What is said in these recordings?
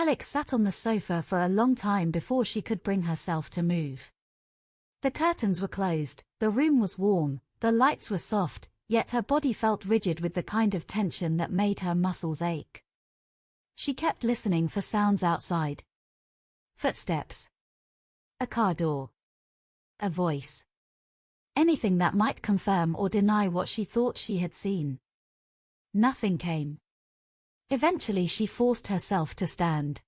Alex sat on the sofa for a long time before she could bring herself to move. The curtains were closed, the room was warm, the lights were soft, yet her body felt rigid with the kind of tension that made her muscles ache. She kept listening for sounds outside. Footsteps. A car door. A voice. Anything that might confirm or deny what she thought she had seen. Nothing came. Eventually she forced herself to stand.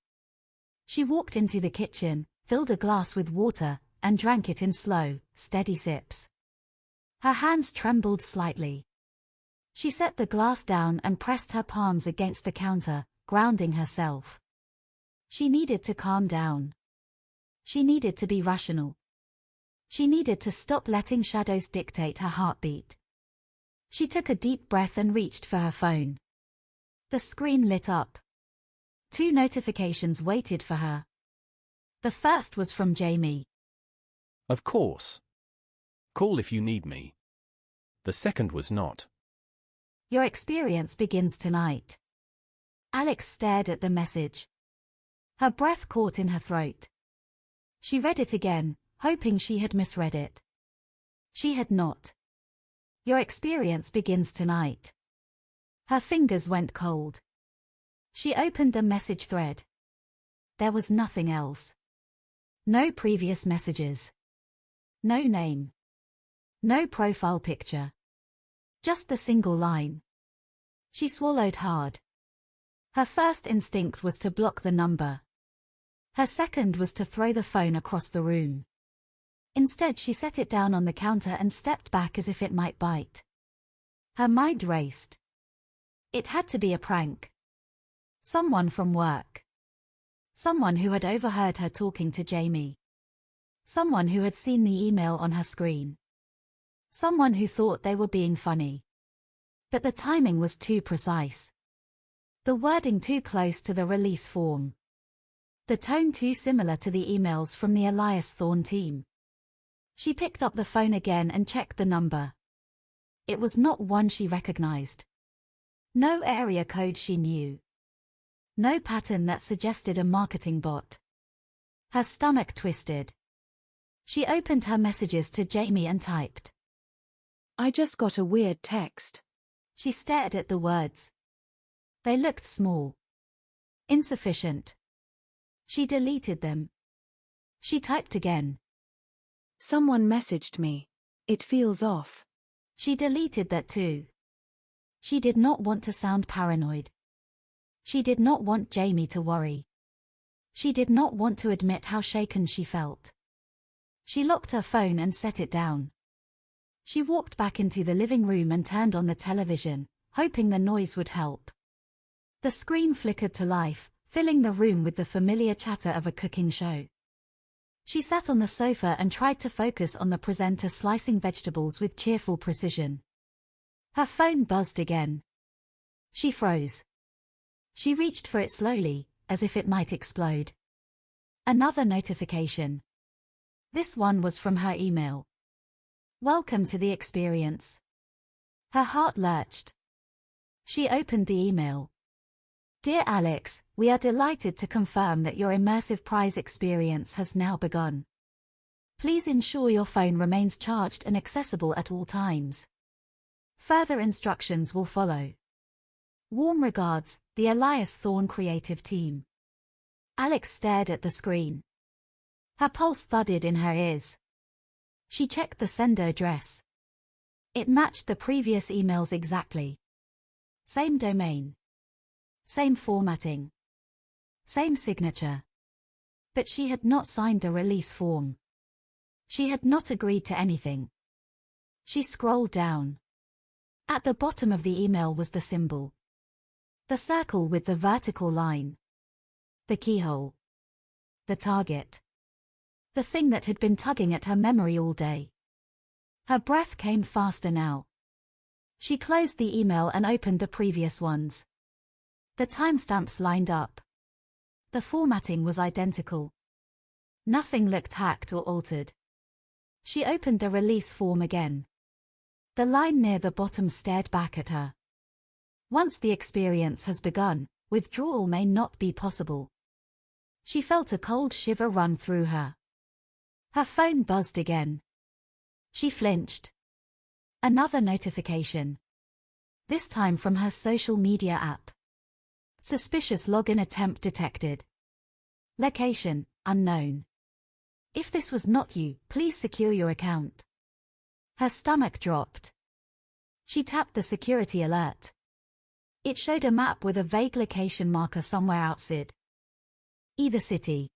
She walked into the kitchen, filled a glass with water, and drank it in slow, steady sips. Her hands trembled slightly. She set the glass down and pressed her palms against the counter, grounding herself. She needed to calm down. She needed to be rational. She needed to stop letting shadows dictate her heartbeat. She took a deep breath and reached for her phone. The screen lit up. 2 notifications waited for her. The first was from Jamie. Of course. Call if you need me. The second was not. Your experience begins tonight. Alex stared at the message. Her breath caught in her throat. She read it again, hoping she had misread it. She had not. Your experience begins tonight. Her fingers went cold. She opened the message thread. There was nothing else. No previous messages. No name. No profile picture. Just the single line. She swallowed hard. Her first instinct was to block the number. Her second was to throw the phone across the room. Instead she set it down on the counter and stepped back as if it might bite. Her mind raced. It had to be a prank. Someone from work. Someone who had overheard her talking to Jamie. Someone who had seen the email on her screen. Someone who thought they were being funny. But the timing was too precise. The wording too close to the release form. The tone too similar to the emails from the Elias Thorne team. She picked up the phone again and checked the number. It was not one she recognized. No area code she knew. No pattern that suggested a marketing bot. Her stomach twisted. She opened her messages to Jamie and typed. I just got a weird text. She stared at the words. They looked small. Insufficient. She deleted them. She typed again. Someone messaged me. It feels off. She deleted that too. She did not want to sound paranoid. She did not want Jamie to worry. She did not want to admit how shaken she felt. She locked her phone and set it down. She walked back into the living room and turned on the television, hoping the noise would help. The screen flickered to life, filling the room with the familiar chatter of a cooking show. She sat on the sofa and tried to focus on the presenter slicing vegetables with cheerful precision. Her phone buzzed again. She froze. She reached for it slowly, as if it might explode. Another notification. This one was from her email. Welcome to the experience. Her heart lurched. She opened the email. Dear Alex, we are delighted to confirm that your immersive prize experience has now begun. Please ensure your phone remains charged and accessible at all times. Further instructions will follow. Warm regards, the Elias Thorne creative team. Alex stared at the screen. Her pulse thudded in her ears. She checked the sender address. It matched the previous emails exactly. Same domain. Same formatting. Same signature. But she had not signed the release form. She had not agreed to anything. She scrolled down. At the bottom of the email was the symbol. The circle with the vertical line. The keyhole. The target. The thing that had been tugging at her memory all day. Her breath came faster now. She closed the email and opened the previous ones. The timestamps lined up. The formatting was identical. Nothing looked hacked or altered. She opened the release form again. The line near the bottom stared back at her. Once the experience has begun, withdrawal may not be possible. She felt a cold shiver run through her. Her phone buzzed again. She flinched. Another notification. This time from her social media app. Suspicious login attempt detected. Location, unknown. If this was not you, please secure your account. Her stomach dropped. She tapped the security alert. It showed a map with a vague location marker somewhere outside either city.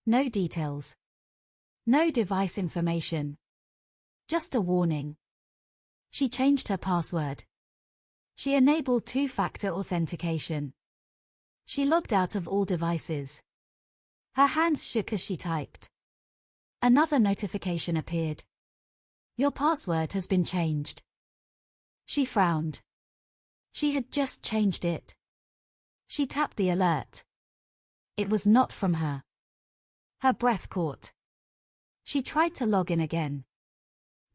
No details. No device information. Just a warning. She changed her password. She enabled two-factor authentication. She logged out of all devices. Her hands shook as she typed. Another notification appeared. Your password has been changed. She frowned. She had just changed it. She tapped the alert. It was not from her. Her breath caught. She tried to log in again.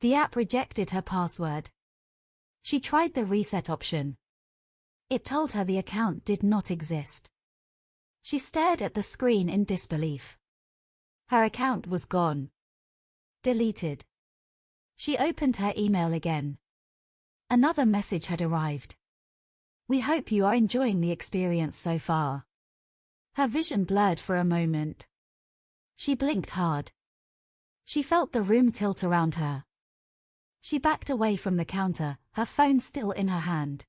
The app rejected her password. She tried the reset option. It told her the account did not exist. She stared at the screen in disbelief. Her account was gone. Deleted. She opened her email again. Another message had arrived. We hope you are enjoying the experience so far. Her vision blurred for a moment. She blinked hard. She felt the room tilt around her. She backed away from the counter, her phone still in her hand.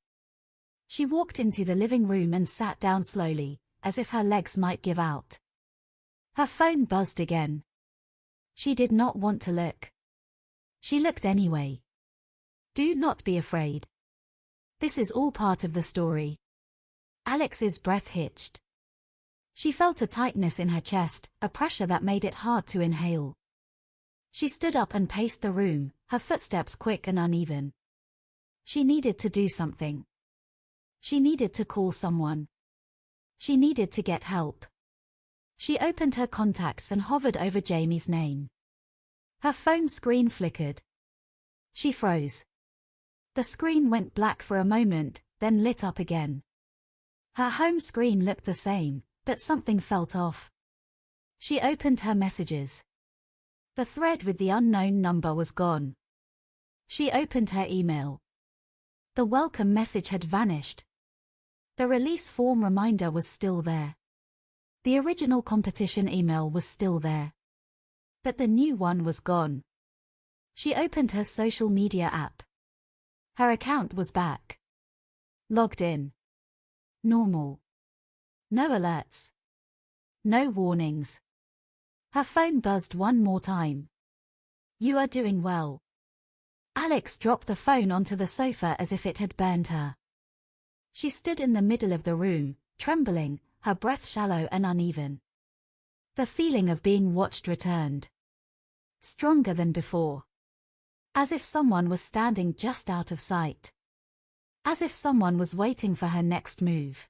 She walked into the living room and sat down slowly, as if her legs might give out. Her phone buzzed again. She did not want to look. She looked anyway. Do not be afraid. This is all part of the story. Alex's breath hitched. She felt a tightness in her chest, a pressure that made it hard to inhale. She stood up and paced the room, her footsteps quick and uneven. She needed to do something. She needed to call someone. She needed to get help. She opened her contacts and hovered over Jamie's name. Her phone screen flickered. She froze. The screen went black for a moment, then lit up again. Her home screen looked the same, but something felt off. She opened her messages. The thread with the unknown number was gone. She opened her email. The welcome message had vanished. The release form reminder was still there. The original competition email was still there. But the new one was gone. She opened her social media app. Her account was back. Logged in. Normal. No alerts. No warnings. Her phone buzzed one more time. You are doing well. Alex dropped the phone onto the sofa as if it had burned her. She stood in the middle of the room, trembling, her breath shallow and uneven. The feeling of being watched returned. Stronger than before. As if someone was standing just out of sight. As if someone was waiting for her next move.